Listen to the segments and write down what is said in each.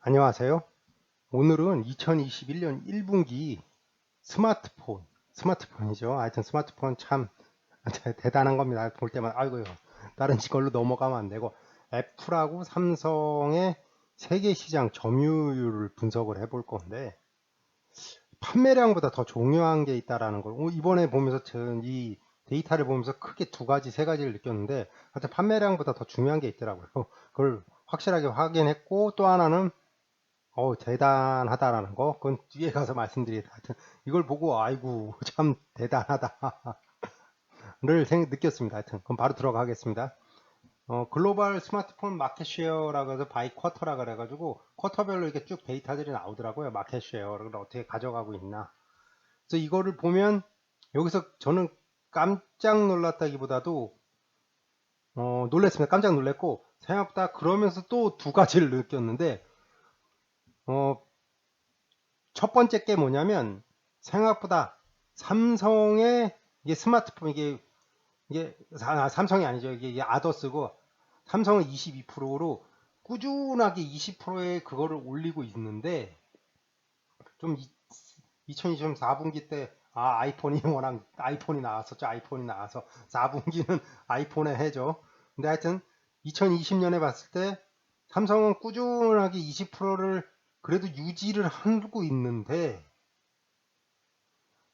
안녕하세요. 오늘은 2021년 1분기 스마트폰이죠. 하여튼 스마트폰 참 대단한 겁니다. 볼 때만 아이고요. 다른 걸로 넘어가면 안 되고 애플하고 삼성의 세계 시장 점유율을 분석을 해볼 건데 판매량보다 더 중요한 게 있다라는 걸 이번에 보면서 저는 이 데이터를 보면서 크게 두 가지, 세 가지를 느꼈는데 하여튼 판매량보다 더 중요한 게 있더라고요. 그걸 확실하게 확인했고 또 하나는 대단하다라는 거. 그건 뒤에 가서 말씀드리겠다. 하여튼 이걸 보고 아이고 참 대단하다를 느꼈습니다. 하여튼 그럼 바로 들어가겠습니다. 글로벌 스마트폰 마켓 쉐어라고 해서 바이 쿼터라 그래가지고 쿼터별로 이렇게 쭉 데이터들이 나오더라고요. 마켓 쉐어를 어떻게 가져가고 있나. 그래서 이거를 보면 여기서 저는 깜짝 놀랐다기보다도 놀랬습니다. 깜짝 놀랐고 생각보다 그러면서 또 두 가지를 느꼈는데 어, 첫 번째 게 뭐냐면 생각보다 삼성의 이게 스마트폰 이게 삼성이 아니죠. 이게 아더스고 삼성은 22%로 꾸준하게 20%의 그거를 올리고 있는데 좀 2020년 4분기 때 아이폰이 워낙 아이폰이 나왔었죠. 아이폰이 나와서 4분기는 아이폰에 해죠. 근데 하여튼 2020년에 봤을 때 삼성은 꾸준하게 20%를 그래도 유지를 하고 있는데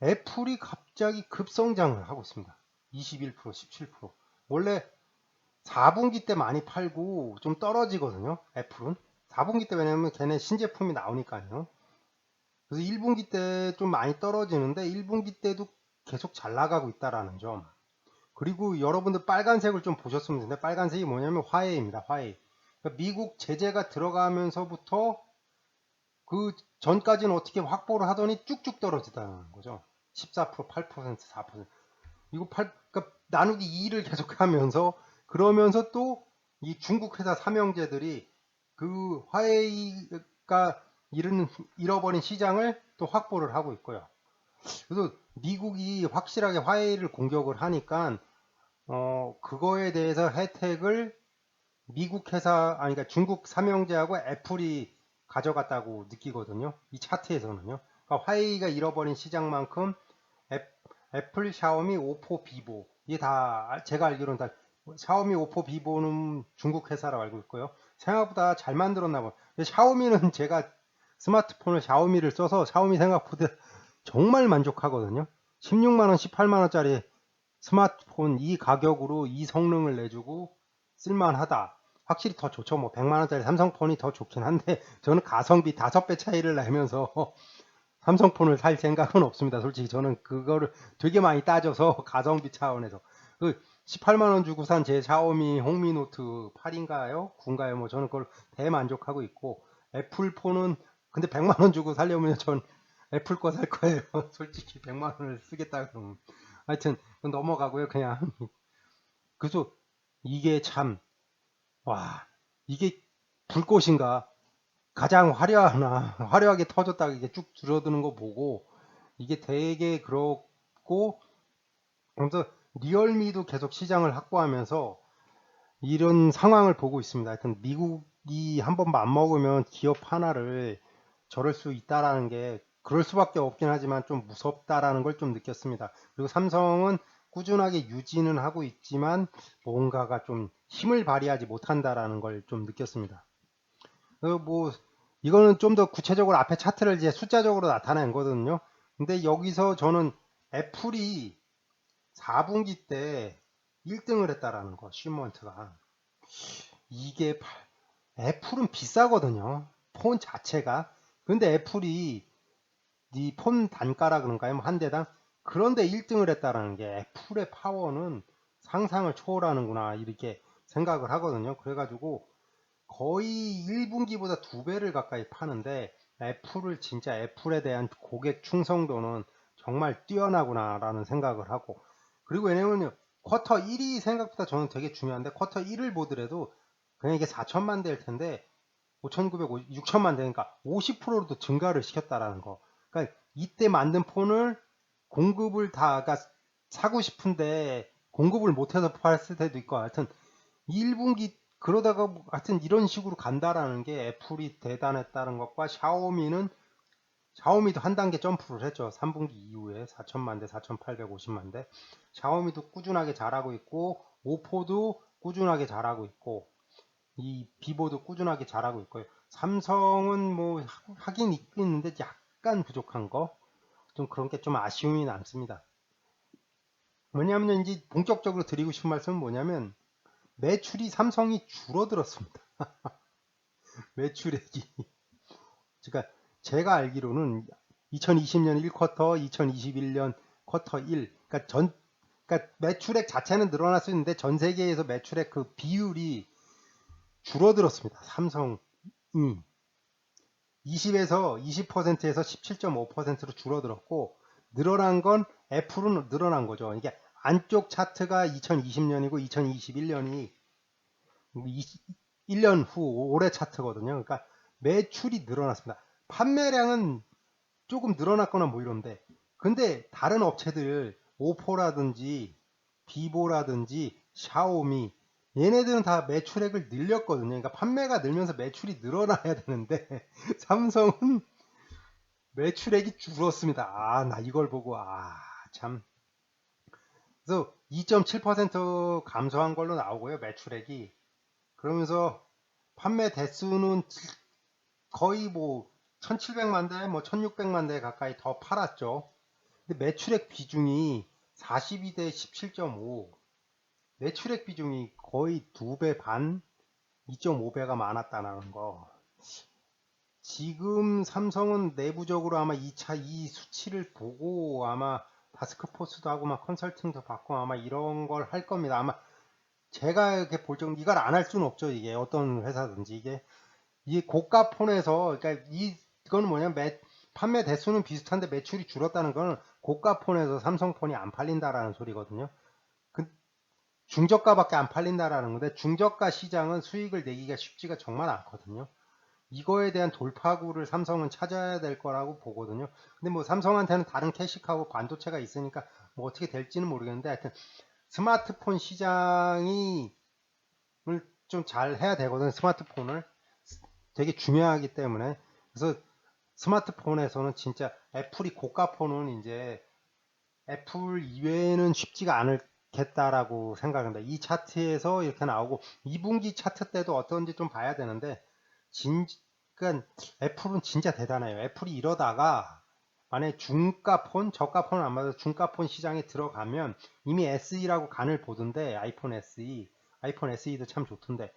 애플이 갑자기 급성장을 하고 있습니다. 21%, 17%. 원래 4분기 때 많이 팔고 좀 떨어지거든요. 애플은. 4분기 때 왜냐면 걔네 신제품이 나오니까요. 그래서 1분기 때 좀 많이 떨어지는데 1분기 때도 계속 잘 나가고 있다라는 점. 그리고 여러분들 빨간색을 좀 보셨으면 좋는데 빨간색이 뭐냐면 화해입니다. 화해. 그러니까 미국 제재가 들어가면서부터 그 전까지는 어떻게 확보를 하더니 쭉쭉 떨어지다는 거죠. 14%, 8%, 4%. 이거 그러니까 나누기 2를 계속하면서 그러면서 또 이 중국 회사 삼형제들이 그 화웨이가 잃어버린 시장을 또 확보를 하고 있고요. 그래서 미국이 확실하게 화웨이를 공격을 하니까 그거에 대해서 혜택을 미국 회사 아니 그러니까 중국 삼형제하고 애플이 가져갔다고 느끼거든요. 이 차트에서는요. 그러니까 화웨이가 잃어버린 시장만큼 애플, 샤오미, 오포, 비보 이게 다 제가 알기로는 다 샤오미, 오포, 비보는 중국 회사라고 알고 있고요. 생각보다 잘 만들었나 봐요. 샤오미는 제가 스마트폰을 샤오미를 써서 샤오미 생각보다 정말 만족하거든요. 16만원, 18만원짜리 스마트폰 이 가격으로 이 성능을 내주고 쓸만하다. 확실히 더 좋죠. 뭐 100만원짜리 삼성폰이 더 좋긴 한데 저는 가성비 5배 차이를 내면서 삼성폰을 살 생각은 없습니다. 솔직히 저는 그거를 되게 많이 따져서 가성비 차원에서 그 18만 원 주고 산 제 샤오미 홍미노트 8인가요? 9인가요? 뭐 저는 그걸 대만족하고 있고 애플폰은 근데 100만 원 주고 살려면 전 애플 거 살 거예요. 솔직히 100만 원을 쓰겠다 그러면 하여튼 넘어가고요. 그냥 그래서 이게 참 와 이게 불꽃인가 가장 화려하게 터졌다가 이게 쭉 줄어드는 거 보고 이게 되게 그렇고 그래서 리얼미도 계속 시장을 확보하면서 이런 상황을 보고 있습니다. 하여튼 미국이 한번 맘먹으면 기업 하나를 저럴 수 있다라는 게 그럴 수밖에 없긴 하지만 좀 무섭다라는 걸 좀 느꼈습니다. 그리고 삼성은 꾸준하게 유지는 하고 있지만 뭔가가 좀 힘을 발휘하지 못한다라는 걸 좀 느꼈습니다. 뭐 이거는 좀 더 구체적으로 앞에 차트를 이제 숫자적으로 나타낸 거거든요. 근데 여기서 저는 애플이 4분기 때 1등을 했다라는 거, 쉬먼트가. 이게 애플은 비싸거든요. 폰 자체가. 근데 애플이 이 폰 단가라 그런가요? 한 대당. 그런데 1등을 했다라는 게 애플의 파워는 상상을 초월하는구나 이렇게 생각을 하거든요. 그래가지고 거의 1분기보다 2배를 가까이 파는데 애플을 진짜 애플에 대한 고객 충성도는 정말 뛰어나구나라는 생각을 하고 그리고 왜냐면요 쿼터 1이 생각보다 저는 되게 중요한데 쿼터 1을 보더라도 그냥 이게 4천만 대일 텐데 5,950, 6천만 대니까 50%도 증가를 시켰다라는 거. 그러니까 이때 만든 폰을 공급을 다 그러니까 사고 싶은데 공급을 못해서 팔았을 때도 있고 하여튼 1분기 그러다가 하여튼 이런 식으로 간다라는 게 애플이 대단했다는 것과 샤오미도 한 단계 점프를 했죠. 3분기 이후에 4천만 대, 4,850만 대. 샤오미도 꾸준하게 잘하고 있고, 오포도 꾸준하게 잘하고 있고, 이 비보도 꾸준하게 잘하고 있고요. 삼성은 뭐 하긴 있는데 약간 부족한 거, 좀 그런 게 좀 아쉬움이 남습니다. 뭐냐면 이제 본격적으로 드리고 싶은 말씀은 뭐냐면 매출이 삼성이 줄어들었습니다. 매출액이. 그러니까 제가 알기로는 2020년 1쿼터, 2021년 쿼터 1, 그러니까 매출액 자체는 늘어날 수 있는데 전 세계에서 매출액 그 비율이 줄어들었습니다. 삼성이 20에서 20%에서 17.5%로 줄어들었고, 늘어난 건 애플은 늘어난 거죠. 이게 안쪽 차트가 2020년이고 2021년이 1년 후 올해 차트거든요. 그러니까 매출이 늘어났습니다. 판매량은 조금 늘어났거나 뭐 이런데, 근데 다른 업체들 오포라든지 비보라든지 샤오미, 얘네들은 다 매출액을 늘렸거든요. 그러니까 판매가 늘면서 매출이 늘어나야 되는데 삼성은 매출액이 줄었습니다. 나 이걸 보고 참. 그래서 2.7% 감소한 걸로 나오고요. 매출액이. 그러면서 판매 대수는 거의 뭐 1700만 대, 뭐 1600만 대 가까이 더 팔았죠. 근데 매출액 비중이 42대 17.5. 매출액 비중이 거의 2배 반, 2.5배가 많았다는 거. 지금 삼성은 내부적으로 아마 이 수치를 보고 아마 타스크포스도 하고 막 컨설팅도 받고 아마 이런 걸 할 겁니다. 아마 제가 이렇게 볼 정도 이걸 안 할 수는 없죠. 이게 어떤 회사든지 이 고가 폰에서 그러니까 이거는 뭐냐면 판매 대수는 비슷한데 매출이 줄었다는 건 고가 폰에서 삼성폰이 안 팔린다라는 소리거든요. 그 중저가밖에 안 팔린다라는 건데 중저가 시장은 수익을 내기가 쉽지가 정말 않거든요. 이거에 대한 돌파구를 삼성은 찾아야 될 거라고 보거든요. 근데 뭐 삼성한테는 다른 캐시카고 반도체가 있으니까 뭐 어떻게 될지는 모르겠는데 하여튼 스마트폰 시장이 좀 잘 해야 되거든요. 스마트폰을 되게 중요하기 때문에. 그래서 스마트폰에서는 진짜 애플이 고가폰은 이제 애플 이외에는 쉽지가 않겠다라고 생각합니다. 이 차트에서 이렇게 나오고 2분기 차트 때도 어떤지 좀 봐야 되는데 그러니까 애플은 진짜 대단해요. 애플이 이러다가 만약에 중가폰, 저가폰은 안 맞아도 중가폰 시장에 들어가면 이미 SE라고 간을 보던데 아이폰 SE도 참 좋던데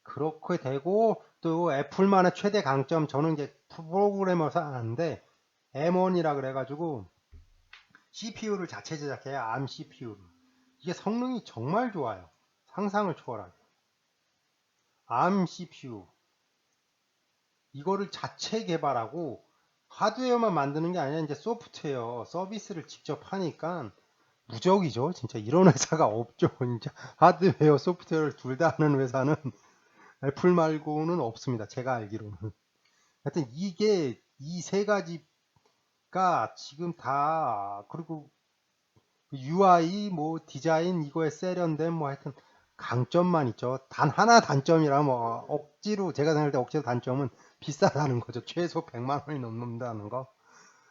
그렇게 되고 또 애플만의 최대 강점 저는 이제 프로그래머사 하는데 M1이라 그래가지고 CPU를 자체 제작해요. ARM CPU를. 이게 성능이 정말 좋아요. 상상을 초월하게. ARM CPU 이거를 자체 개발하고 하드웨어만 만드는 게 아니라 이제 소프트웨어 서비스를 직접 하니까 무적이죠. 진짜 이런 회사가 없죠. 진짜 하드웨어 소프트웨어를 둘 다 하는 회사는 애플 말고는 없습니다. 제가 알기로는. 하여튼 이게 이 세 가지가 지금 다 그리고 UI 뭐 디자인 이거에 세련된 뭐 하여튼 강점만 있죠. 단 하나 단점이라 뭐 억지로 제가 생각할 때 억지로 단점은 비싸다는 거죠. 최소 100만 원이 넘는다는 거.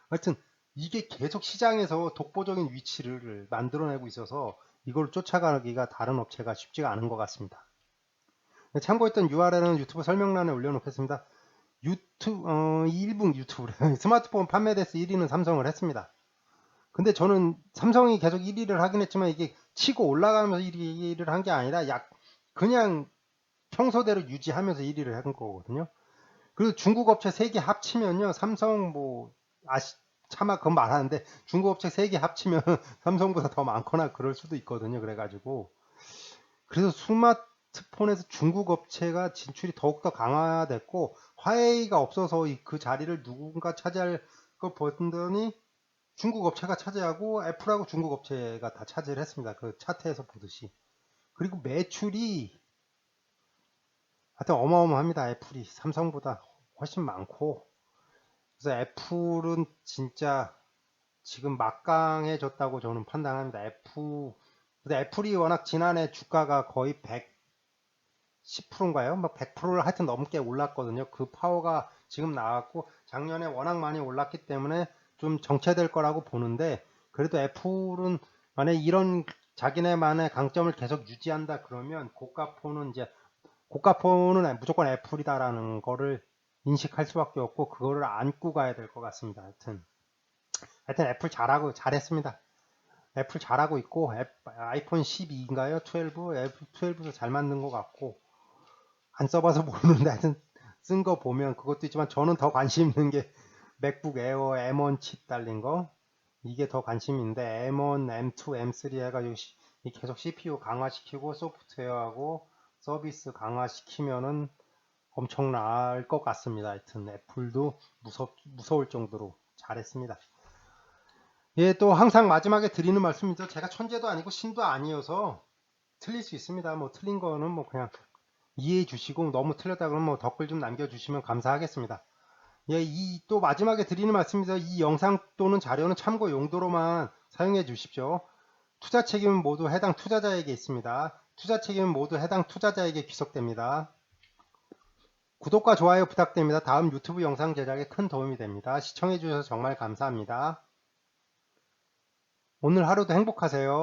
하여튼 이게 계속 시장에서 독보적인 위치를 만들어내고 있어서 이걸 쫓아가기가 다른 업체가 쉽지가 않은 것 같습니다. 참고했던 URL은 유튜브 설명란에 올려놓겠습니다. 유튜브 1분 유튜브래. 스마트폰 판매 대수 1위는 삼성을 했습니다. 근데 저는 삼성이 계속 1위를 하긴 했지만 이게 치고 올라가면서 1위를 한 게 아니라 그냥 평소대로 유지하면서 1위를 한 거거든요. 그리고 중국 업체 3개 합치면요. 삼성 뭐 차마 그건 말하는데 중국 업체 3개 합치면 삼성보다 더 많거나 그럴 수도 있거든요. 그래가지고 그래서 스마트폰에서 중국 업체가 진출이 더욱더 강화됐고 화웨이가 없어서 그 자리를 누군가 차지할 거 보더니 중국 업체가 차지하고 애플하고 중국 업체가 다 차지를 했습니다. 그 차트에서 보듯이. 그리고 매출이 하여튼 어마어마합니다. 애플이 삼성보다 훨씬 많고 그래서 애플은 진짜 지금 막강해졌다고 저는 판단합니다. 근데 애플이 워낙 지난해 주가가 거의 10%인가요? 뭐 100%를 하여튼 넘게 올랐거든요. 그 파워가 지금 나왔고 작년에 워낙 많이 올랐기 때문에 좀 정체될 거라고 보는데, 그래도 애플은 만약 이런 자기네만의 강점을 계속 유지한다 그러면 고가폰은 무조건 애플이다라는 거를 인식할 수밖에 없고 그거를 안고 가야 될 것 같습니다. 하여튼 애플 잘했습니다. 애플 잘하고 있고 아이폰 12인가요? 12? 애플 12도 잘 만든 것 같고, 안 써봐서 모르는데 하여튼 쓴 거 보면 그것도 있지만 저는 더 관심 있는 게 맥북 에어 M1 칩 달린 거, 이게 더 관심 있는데 M1, M2, M3 해가지고 계속 CPU 강화시키고 소프트웨어하고 서비스 강화시키면은 엄청날 것 같습니다. 하여튼 애플도 무서울 정도로 잘했습니다. 예, 또 항상 마지막에 드리는 말씀이죠. 제가 천재도 아니고 신도 아니어서 틀릴 수 있습니다. 뭐 틀린 거는 뭐 그냥 이해해 주시고, 너무 틀렸다 그러면 뭐 댓글 좀 남겨주시면 감사하겠습니다. 예, 또 마지막에 드리는 말씀이죠. 이 영상 또는 자료는 참고 용도로만 사용해 주십시오. 투자 책임은 모두 해당 투자자에게 있습니다. 투자 책임은 모두 해당 투자자에게 귀속됩니다. 구독과 좋아요 부탁드립니다. 다음 유튜브 영상 제작에 큰 도움이 됩니다. 시청해 주셔서 정말 감사합니다. 오늘 하루도 행복하세요.